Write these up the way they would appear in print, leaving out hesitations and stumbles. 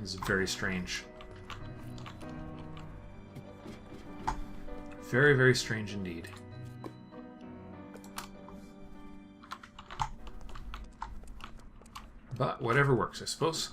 This is very strange. Very, very strange indeed. But whatever works, I suppose.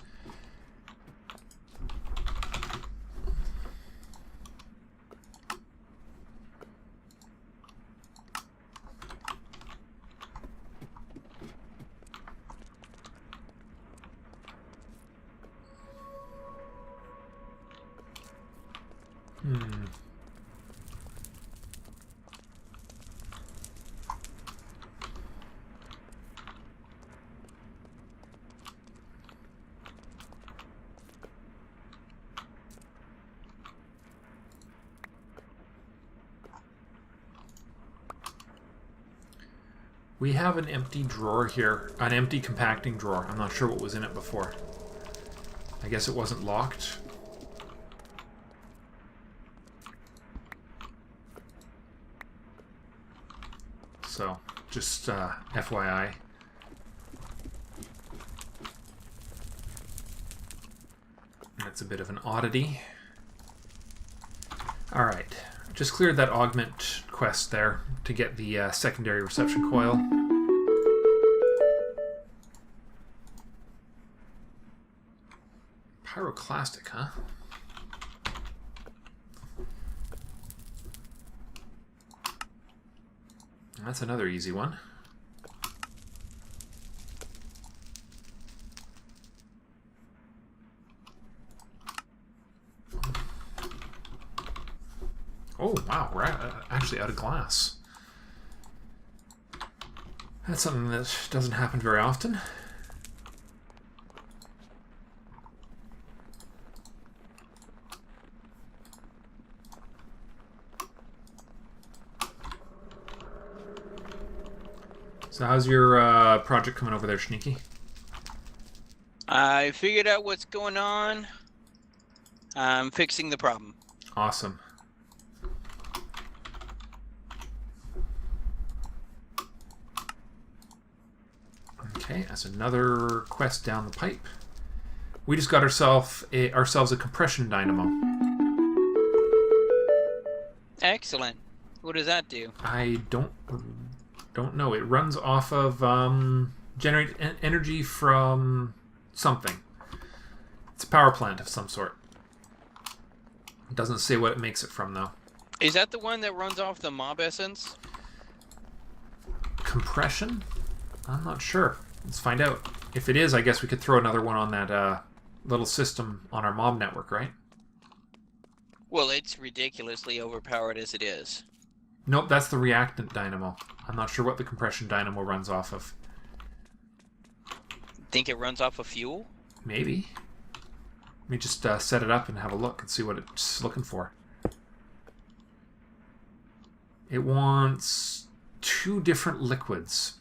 We have an empty drawer here, an empty compacting drawer. I'm not sure what was in it before. I guess it wasn't locked. So, just FYI. That's a bit of an oddity. Alright, just cleared that augment quest there to get the secondary reception coil. Pyroclastic, huh? That's another easy one. Oh, wow, we're actually out of glass. That's something that doesn't happen very often. So how's your project coming over there, Sneaky? I figured out what's going on. I'm fixing the problem. Awesome. Okay, that's another quest down the pipe. We just got ourselves a compression dynamo. Excellent. What does that do? I don't know. It runs off of generate energy from something. It's a power plant of some sort. It doesn't say what it makes it from, though. Is that the one that runs off the mob essence? Compression? I'm not sure. Let's find out. If it is, I guess we could throw another one on that little system on our mob network, right? Well, it's ridiculously overpowered as it is. Nope, that's the reactant dynamo. I'm not sure what the compression dynamo runs off of. Think it runs off of fuel? Maybe. Let me just set it up and have a look and see what it's looking for. It wants 2 different liquids.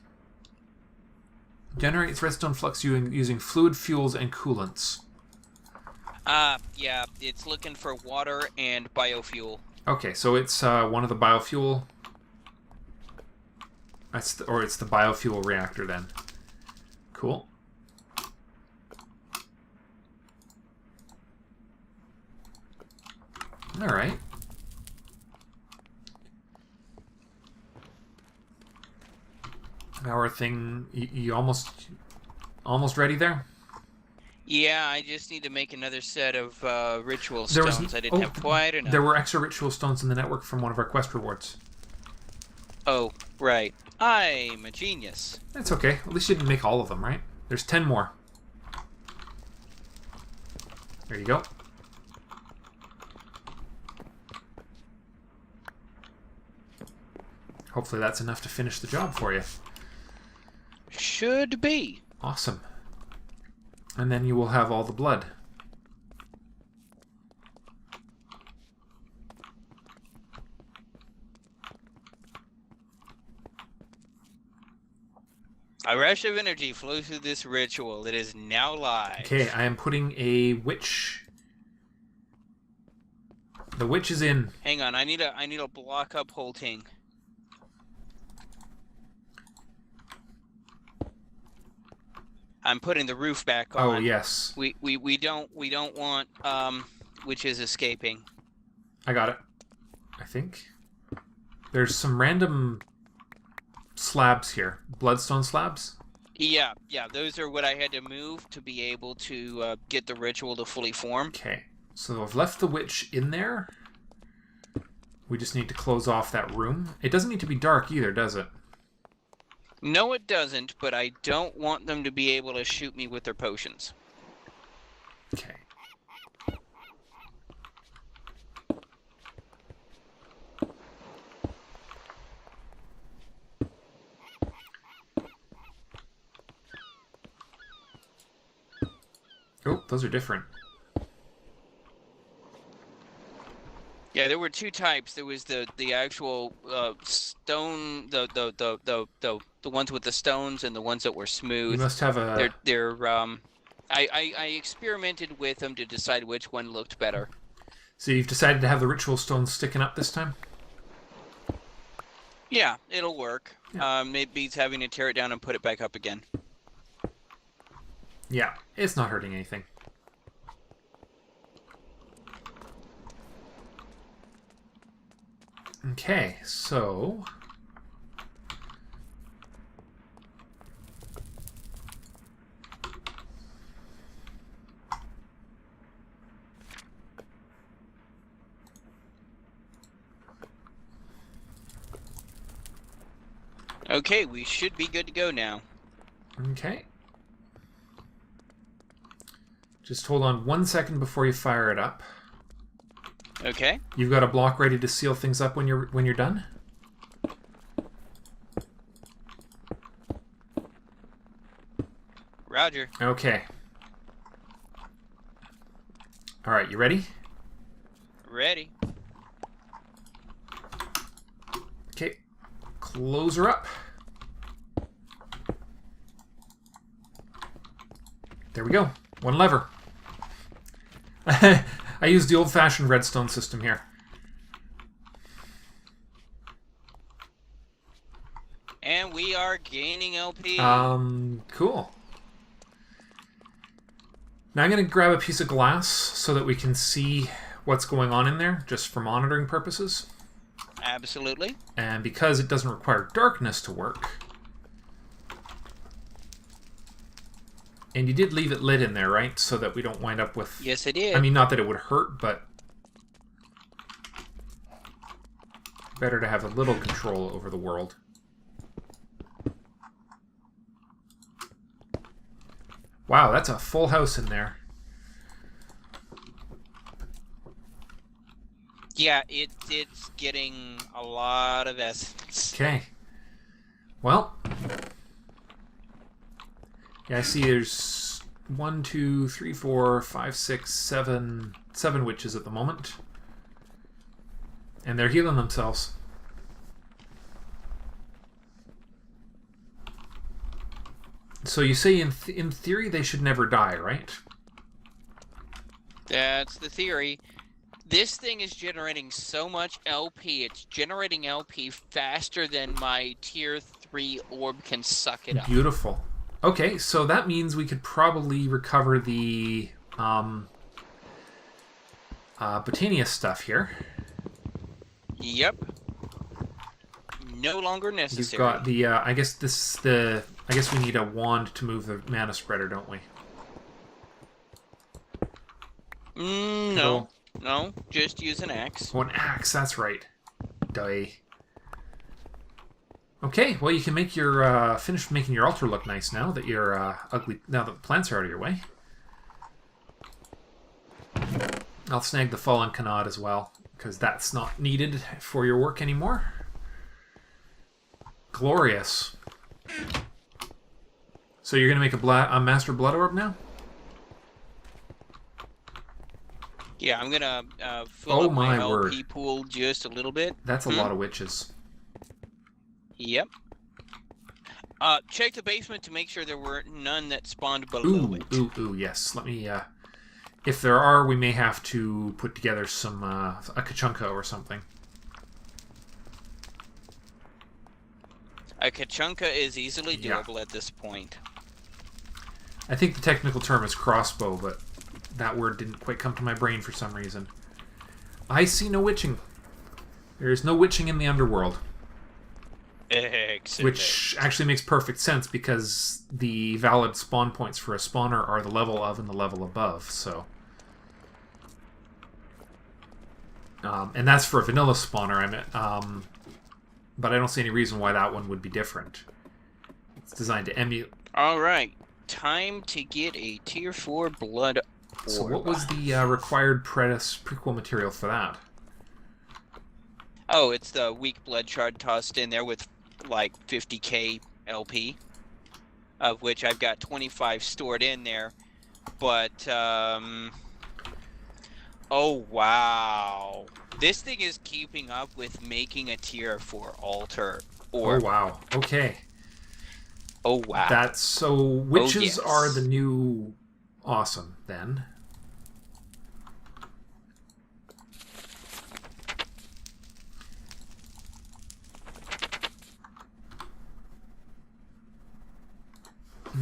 Generates redstone flux using fluid fuels and coolants. Yeah, it's looking for water and biofuel. Okay, so it's one of the biofuel. It's the biofuel reactor then. Cool. All right. Our thing, you almost ready there? Yeah, I just need to make another set of ritual stones. I didn't have quite enough. There were extra ritual stones in the network from one of our quest rewards. Oh, right. I'm a genius. That's okay. At least you didn't make all of them, right? There's 10 more. There you go. Hopefully that's enough to finish the job for you. Should be. Awesome. And then you will have all the blood. A rush of energy flows through this ritual. It is now live. Okay, I am putting a witch. The witch is in. Hang on, I need a block upholding. I'm putting the roof back on. Oh yes. We don't want witches escaping. I got it. I think there's some random slabs here, bloodstone slabs. Yeah, those are what I had to move to be able to get the ritual to fully form. Okay, so I've left the witch in there. We just need to close off that room. It doesn't need to be dark either, does it? No, it doesn't, but I don't want them to be able to shoot me with their potions. Okay. Oh, those are different. Yeah, there were two types. There was the actual stone, the ones with the stones, and the ones that were smooth. You must have a. They're I experimented with them to decide which one looked better. So you've decided to have the ritual stones sticking up this time? Yeah, it'll work. Yeah. It beats having to tear it down and put it back up again. Yeah, it's not hurting anything. Okay, so... Okay, we should be good to go now. Okay. Just hold on 1 second before you fire it up. Okay. You've got a block ready to seal things up when you're done? Roger. Okay. Alright, you ready? Ready. Okay. Close her up. There we go. One lever. I used the old-fashioned redstone system here. And we are gaining LP. Cool. Now I'm going to grab a piece of glass so that we can see what's going on in there, just for monitoring purposes. Absolutely. And because it doesn't require darkness to work... And you did leave it lit in there, right? So that we don't wind up with... Yes, I did. I mean, not that it would hurt, but... better to have a little control over the world. Wow, that's a full house in there. Yeah, it's getting a lot of essence. Okay. Well... Yeah, I see there's 1, 2, 3, 4, 5, 6, 7 witches at the moment. And they're healing themselves. So you say in theory they should never die, right? That's the theory. This thing is generating so much LP. It's generating LP faster than my tier 3 orb can suck it up. Beautiful. Okay, so that means we could probably recover the Botania stuff here. Yep. No longer necessary. You've got the I guess we need a wand to move the mana spreader, don't we? No. No, just use an axe. Oh, an axe, that's right. Die. Okay, well you can make your finish making your altar look nice now that you're ugly. Now that the plants are out of your way. I'll snag the fallen Kanad as well because that's not needed for your work anymore. Glorious. So you're gonna make a master blood orb now? Yeah, I'm gonna fill up my LP word. pool just a little bit. That's a lot of witches. Yep. Check the basement to make sure there were none that spawned below it. Ooh, yes. Let me, if there are, we may have to put together some, a Kachunka or something. A Kachunka is easily doable at this point. I think the technical term is crossbow, but that word didn't quite come to my brain for some reason. I see no witching. There is no witching in the underworld. Excellent. Which actually makes perfect sense because the valid spawn points for a spawner are the level of and the level above, so... and that's for a vanilla spawner, but I don't see any reason why that one would be different. It's designed to emulate... Alright, time to get a Tier 4 blood orb. So what was the required prequel material for that? Oh, it's the weak blood shard tossed in there with like 50k LP, of which I've got 25 stored in there. But, oh wow. This thing is keeping up with making a Tier 4 altar orb. Oh wow, okay. Oh wow. That's so witches yes. are the new awesome then.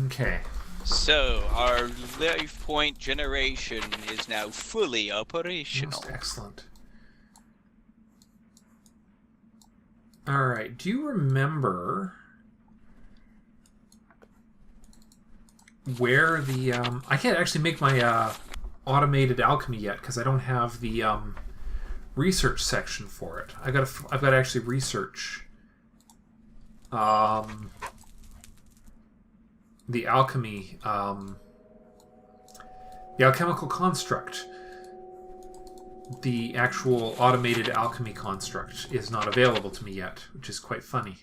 Okay. So, our life point generation is now fully operational. Most excellent. Alright, do you remember where the... I can't actually make my automated alchemy yet because I don't have the research section for it. I've got to actually research the alchemy, the alchemical construct. The actual automated alchemy construct is not available to me yet, which is quite funny.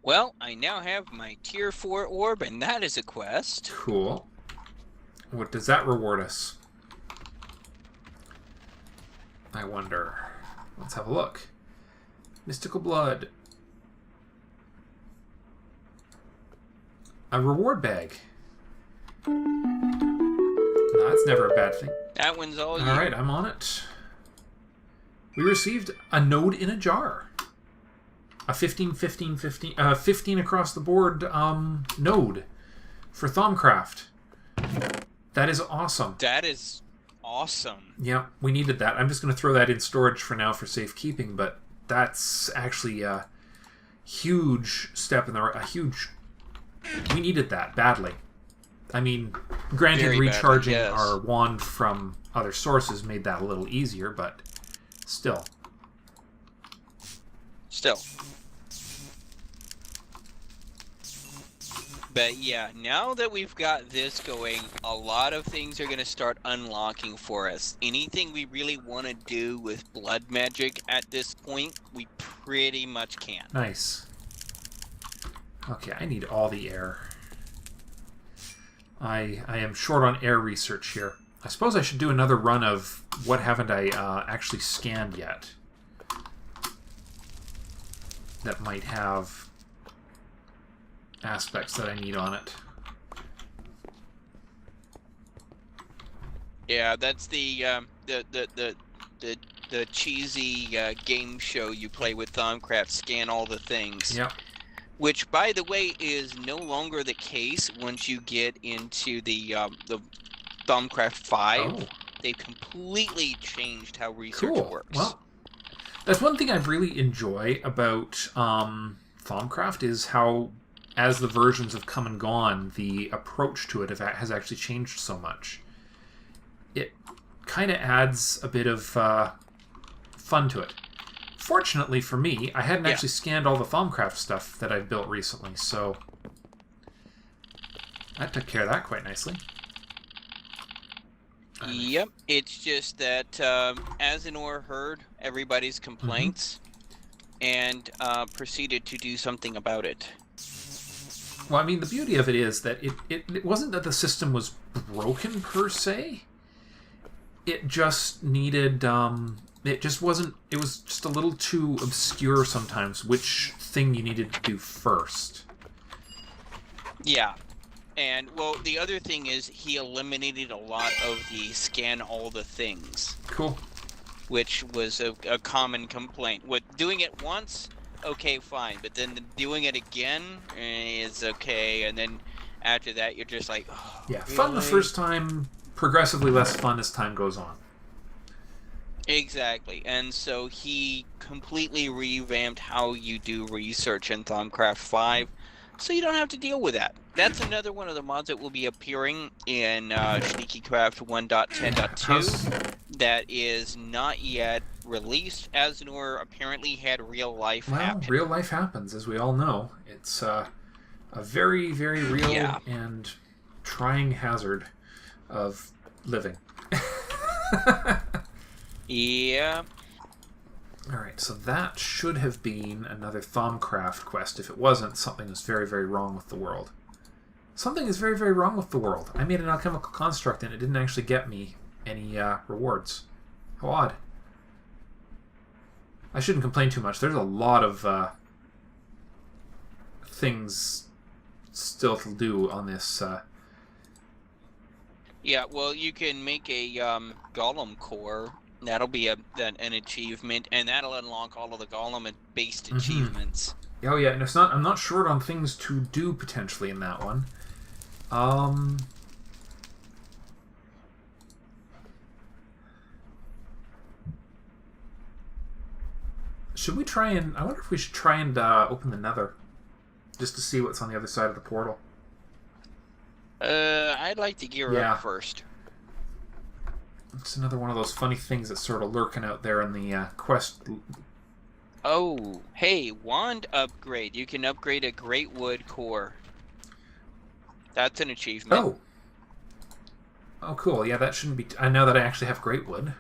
Well, I now have my Tier 4 orb, and that is a quest. Cool. What does that reward us? I wonder. Let's have a look. Mystical Blood. A reward bag. No, that's never a bad thing. That one's all you. Alright, I'm on it. We received a node in a jar. A 15 across the board node for Thaumcraft. That is awesome. That is awesome. Yeah, we needed that. I'm just going to throw that in storage for now for safekeeping, but that's actually a huge step in the huge... We needed that badly. I mean, granted, Very recharging badly, yes. our wand from other sources made that a little easier, but still. Still. But yeah, now that we've got this going, a lot of things are going to start unlocking for us. Anything we really want to do with blood magic at this point, we pretty much can. Nice. Okay, I need all the air. I am short on air research here. I suppose I should do another run of what haven't I actually scanned yet. That might have aspects that I need on it. Yeah, that's the cheesy game show you play with Thaumcraft, scan all the things. Yep. Which, by the way, is no longer the case once you get into the Thaumcraft 5. Oh. They've completely changed how research works. Well, that's one thing I really enjoy about Thaumcraft is how, as the versions have come and gone, the approach to it has actually changed so much. It kind of adds a bit of fun to it. Fortunately for me, I hadn't actually scanned all the Thaumcraft stuff that I've built recently, so that took care of that quite nicely. Yep, it's just that Azinor heard everybody's complaints and proceeded to do something about it. Well, I mean, the beauty of it is that it wasn't that the system was broken per se. It just needed... it just wasn't... It was just a little too obscure sometimes which thing you needed to do first. Yeah. And, well, the other thing is he eliminated a lot of the scan all the things. Cool. Which was a common complaint. With doing it once, okay, fine. But then doing it again is okay, and then after that, you're just like, oh, Yeah, really? fun the first time, progressively less fun as time goes on. Exactly, and so he completely revamped how you do research in Thaumcraft 5, so you don't have to deal with that. That's another one of the mods that will be appearing in Sneakycraft 1.10.2 that is not yet released, as nor apparently had real life happen. Real life happens, as we all know. It's a very, very real and trying hazard of living. Yeah. Alright, so that should have been another Thaumcraft quest. If it wasn't, something is very, very wrong with the world. Something is very, very wrong with the world. I made an alchemical construct and it didn't actually get me any rewards. How odd. I shouldn't complain too much. There's a lot of things still to do on this. Yeah, well, you can make a golem core. That'll be an achievement, and that'll unlock all of the golem-based achievements. Oh yeah, and it's not. I'm not short on things to do potentially in that one. Should we try and... I wonder if we should try and open the Nether. Just to see what's on the other side of the portal. I'd like to gear up first. It's another one of those funny things that's sort of lurking out there in the quest. Oh, hey, wand upgrade. You can upgrade a great wood core. That's an achievement. Oh. Oh, cool. Yeah, that shouldn't be... I know that I actually have great wood.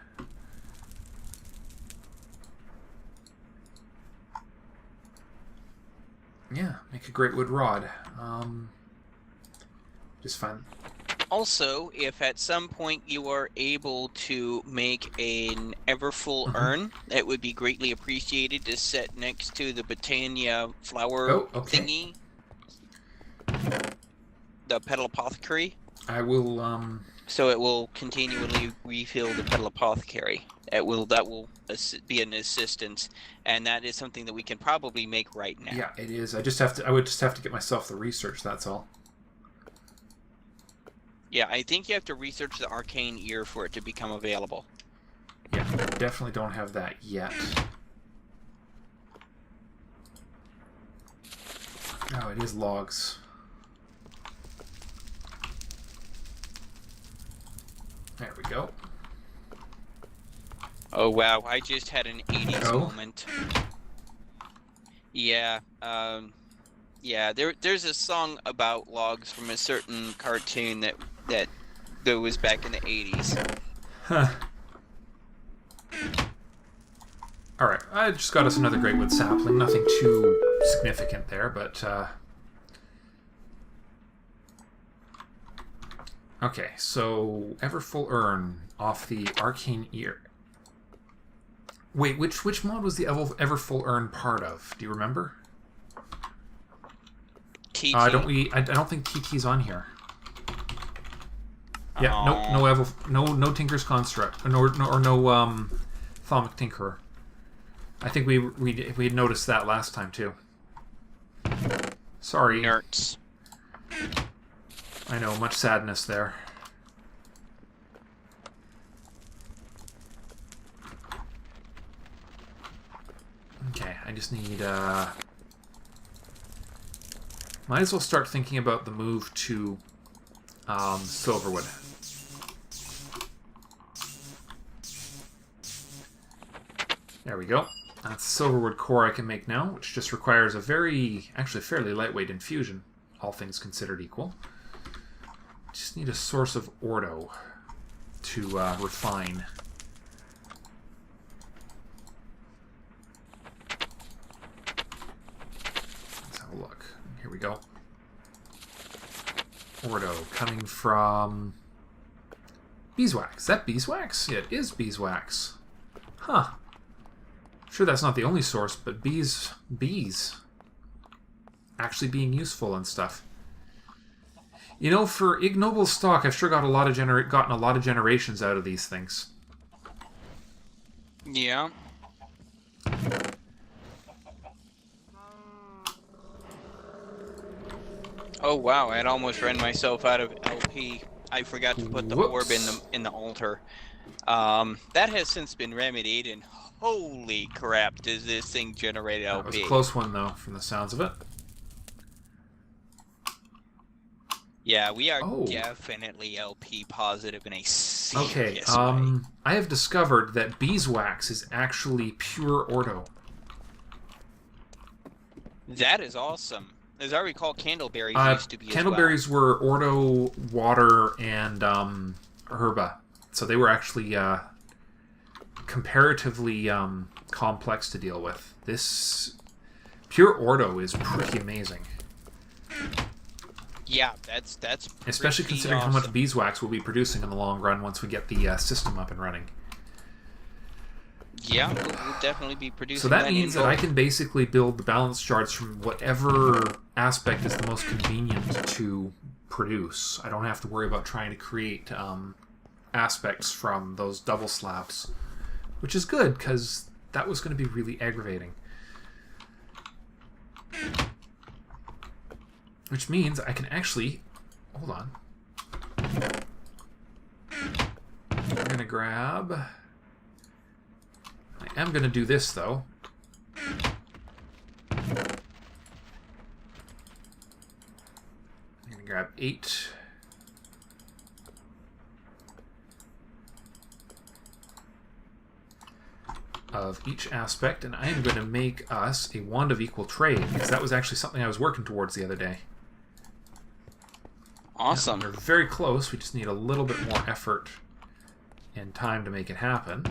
Yeah, make a great wood rod. Just fine. Also, if at some point you are able to make an Everfull urn, that would be greatly appreciated to set next to the Botania flower thingy. The Petal Apothecary. I will, So it will continually refill the Petal Apothecary. That will be an assistance, and that is something that we can probably make right now. Yeah, it is. I would just have to get myself the research, that's all. Yeah, I think you have to research the arcane ear for it to become available. Yeah, definitely don't have that yet. Oh, it is logs. There we go. Oh wow, I just had an 80s moment. Yeah, yeah, there's a song about logs from a certain cartoon that was back in the 80s. Huh. Alright, I just got us another great wood sapling. Nothing too significant there, but... Okay, so Everfull urn off the arcane ear. Wait, which mod was the Everfull urn part of? Do you remember? TT. I don't think TT's on here. Yeah, no Tinker's Construct, or no Thaumic Tinkerer. I think we had noticed that last time too. Sorry. Nerds. I know, much sadness there. Okay, I just need, might as well start thinking about the move to, Silverwood. There we go. That's the Silverwood core I can make now, which just requires a actually fairly lightweight infusion, all things considered equal. Just need a source of ordo to refine. Let's have a look. Here we go. Ordo coming from beeswax. Is that beeswax? Yeah, it is beeswax. Huh. Sure, that's not the only source, but bees actually being useful and stuff. You know, for ignoble stock, I've sure got gotten a lot of generations out of these things. Yeah. Oh wow, I had almost ran myself out of LP. I forgot to put the orb Whoops. in the altar. That has since been remedied, and holy crap, does this thing generate That was a LP? close one, though, from the sounds of it. Yeah, we are Oh. definitely LP positive in a Okay, serious way. I have discovered that beeswax is actually pure ordo. That is awesome. As I recall, candleberries used to be as well. Candleberries were ordo, water, and herba. So they were actually comparatively complex to deal with. This pure ordo is pretty amazing. Yeah, that's Especially considering awesome. how much beeswax we'll be producing in the long run once we get the system up and running. Yeah, we'll definitely be producing. So that means that I can basically build the balance shards from whatever aspect is the most convenient to produce. I don't have to worry about trying to create aspects from those double slabs, which is good because that was going to be really aggravating. Which means I can actually... Hold on. I'm going to grab... I am going to do this, though. I'm going to grab 8. Of each aspect, and I am going to make us a wand of equal trade, because that was actually something I was working towards the other day. Awesome. We're very close. We just need a little bit more effort and time to make it happen.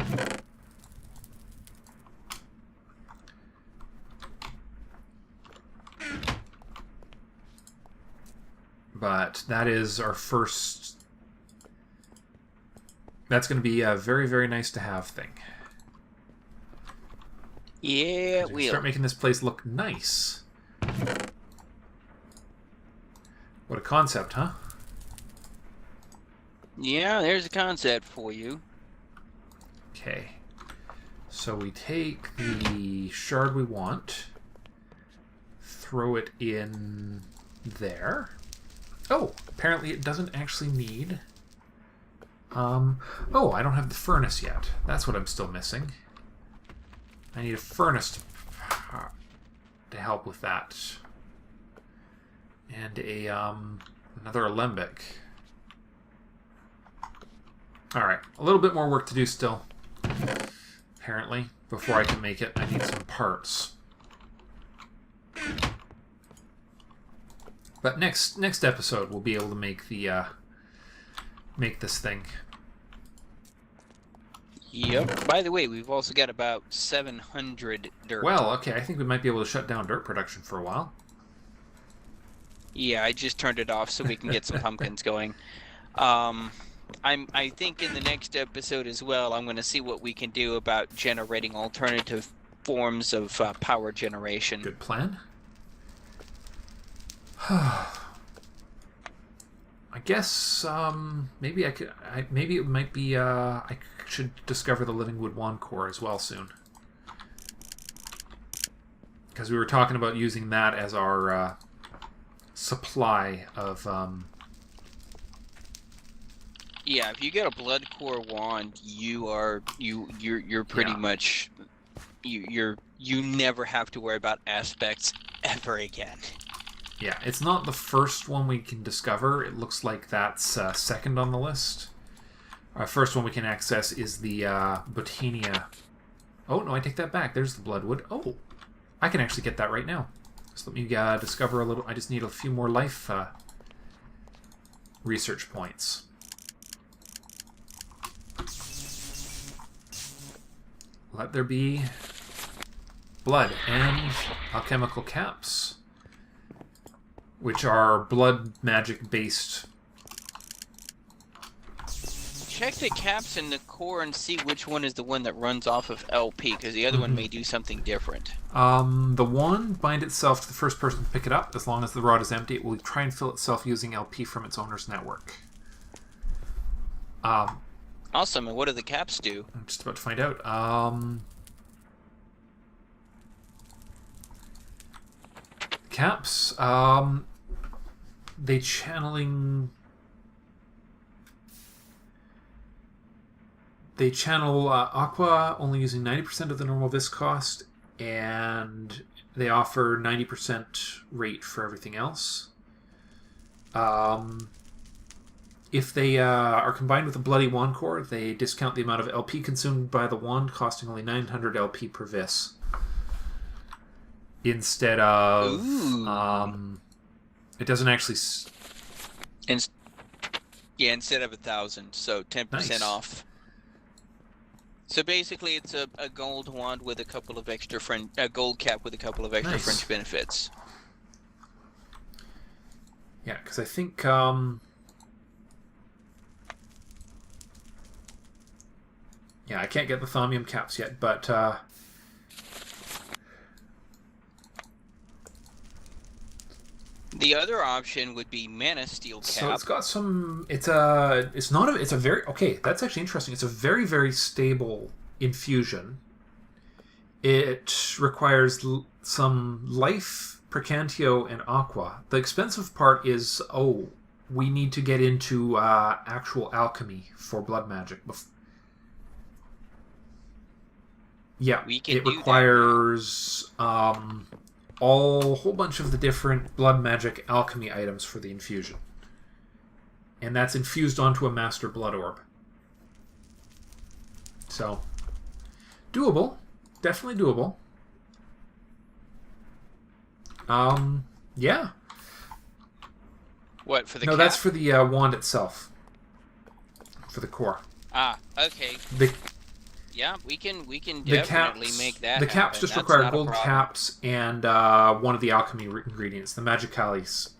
But that is our first... That's going to be a very, very nice to have thing. Yeah, we'll start making this place look nice. What a concept, huh? Yeah, there's a concept for you. Okay. So we take the shard we want, throw it in there. Oh, apparently it doesn't actually need... oh, I don't have the furnace yet. That's what I'm still missing. I need a furnace to help with that. And a, another alembic. Alright, a little bit more work to do still. Apparently, before I can make it, I need some parts. But next episode, we'll be able to make the, make this thing. Yep. By the way, we've also got about 700 dirt. Well, okay, I think we might be able to shut down dirt production for a while. Yeah, I just turned it off so we can get some pumpkins going. I think in the next episode as well, I'm going to see what we can do about generating alternative forms of power generation. Good plan. I guess maybe I could. Maybe it might be. I should discover the living wood wand core as well soon, because we were talking about using that as our supply of. Yeah, if you get a blood core wand, you're pretty much you never have to worry about aspects ever again. Yeah, it's not the first one we can discover. It looks like that's second on the list. Our first one we can access is the Botania. Oh, no, I take that back. There's the Bloodwood. Oh, I can actually get that right now. So let me discover a little... I just need a few more life research points. Let there be blood and alchemical caps, which are blood magic based. Check the caps in the core and see which one is the one that runs off of LP, because the other one may do something different. The one, bind itself to the first person to pick it up. As long as the rod is empty, it will try and fill itself using LP from its owner's network. Awesome, and what do the caps do? I'm just about to find out. Caps, they channel Aqua only using 90% of the normal vis cost, and they offer 90% rate for everything else. If they are combined with a Bloody Wand Core, they discount the amount of LP consumed by the wand, costing only 900 LP per vis. Instead of... it doesn't actually... instead of 1,000, so 10% Nice. off. So basically, it's a gold wand with a couple of extra a gold cap with a couple of extra Nice. French benefits. Yeah, because I think... yeah, I can't get the Thaumium caps yet, but... The other option would be Mana Steel Cap. So it's got some... It's a very... Okay, that's actually interesting. It's a very, very stable infusion. It requires some life, Precantio, and Aqua. The expensive part is, we need to get into actual alchemy for blood magic. Yeah, it requires a whole bunch of the different blood magic alchemy items for the infusion. And that's infused onto a master blood orb. So, doable. Definitely doable. Yeah. What, for the No, cap? that's for the wand itself. For the core. Ah, okay. Yeah, we can definitely make that The happen. caps just That's require not a gold problem. caps and one of the alchemy ingredients, the Magicalis.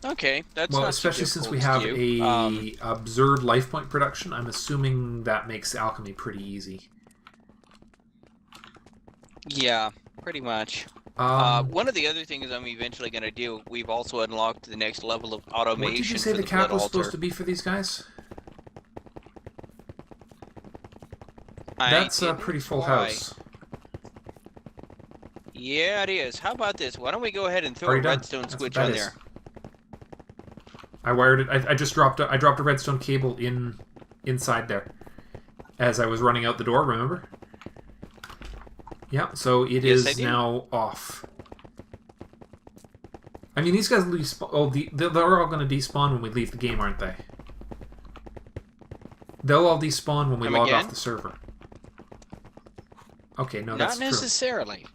Okay, that's Well, not especially too since we difficult have to do. a absurd life point production, I'm assuming that makes alchemy pretty easy. Yeah, pretty much. One of the other things I'm eventually going to do, we've also unlocked the next level of automation. What did you say for the the cap Blood was Altar. supposed to be for these guys? I That's a didn't pretty full try. house. Yeah, it is. How about this? Why don't we go ahead and throw a Already done. redstone That's what switch that on is. there? I wired it. I just dropped a redstone cable inside there as I was running out the door. Remember? Yeah. So it Yes, I is do. now off. I mean, these guys will they're all going to despawn when we leave the game, aren't they? They'll all despawn when we log again? off the server. Okay, no, Not that's true. necessarily.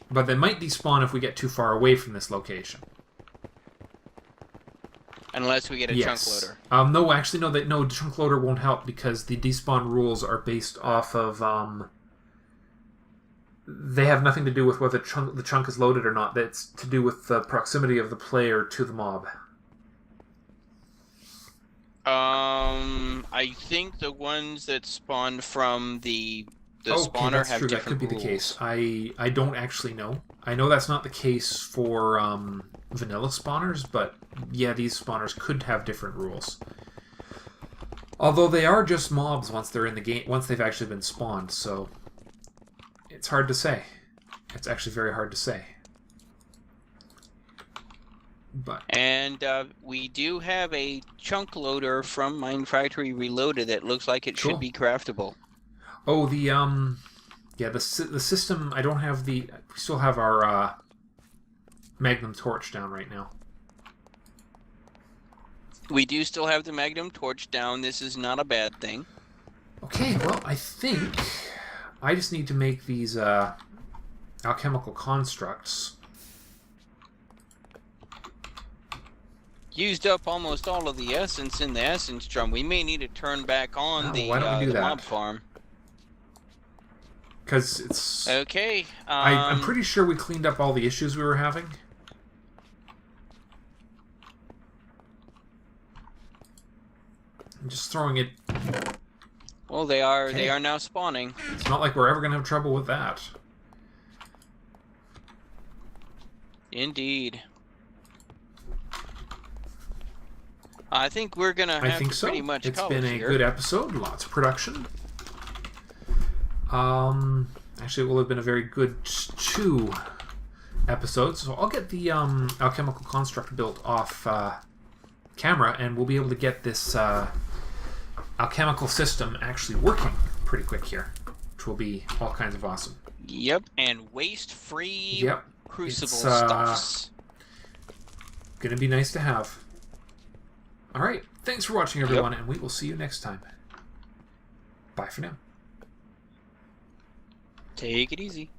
But they might despawn if we get too far away from this location. Unless we get a chunk loader. No, actually, no, chunk loader won't help because the despawn rules are based off of they have nothing to do with whether the chunk is loaded or not. That's to do with the proximity of the player to the mob. I think the ones that spawn from the spawner that's have true. That different could be rules. the case. I don't actually know. I know that's not the case for vanilla spawners, but yeah, these spawners could have different rules. Although they are just mobs once they're in the game, once they've actually been spawned, so it's hard to say. It's actually very hard to say. But And we do have a chunk loader from Mine Factory Reloaded that looks like it Cool. should be craftable. oh, the system. I don't have the. We still have our Magnum torch down right now. We do still have the Magnum torch down. This is not a bad thing. Okay, well, I think I just need to make these alchemical constructs. Used up almost all of the essence in the essence drum. We may need to turn back on why don't we do the that? mob farm. Because it's... Okay. I'm pretty sure we cleaned up all the issues we were having. I'm just throwing it... Well, they are Okay. now spawning. It's not like we're ever going to have trouble with that. Indeed. I think we're gonna I have think to so. pretty much It's call been it a here. good episode, lots of production. Actually, it will have been a very good 2 episode. So I'll get the alchemical construct built off camera, and we'll be able to get this alchemical system actually working pretty quick here, which will be all kinds of awesome. Yep, and waste-free Yep. crucible It's, stuffs. Gonna be nice to have. All right, thanks for watching, everyone, and we will see you next time. Bye for now. Take it easy.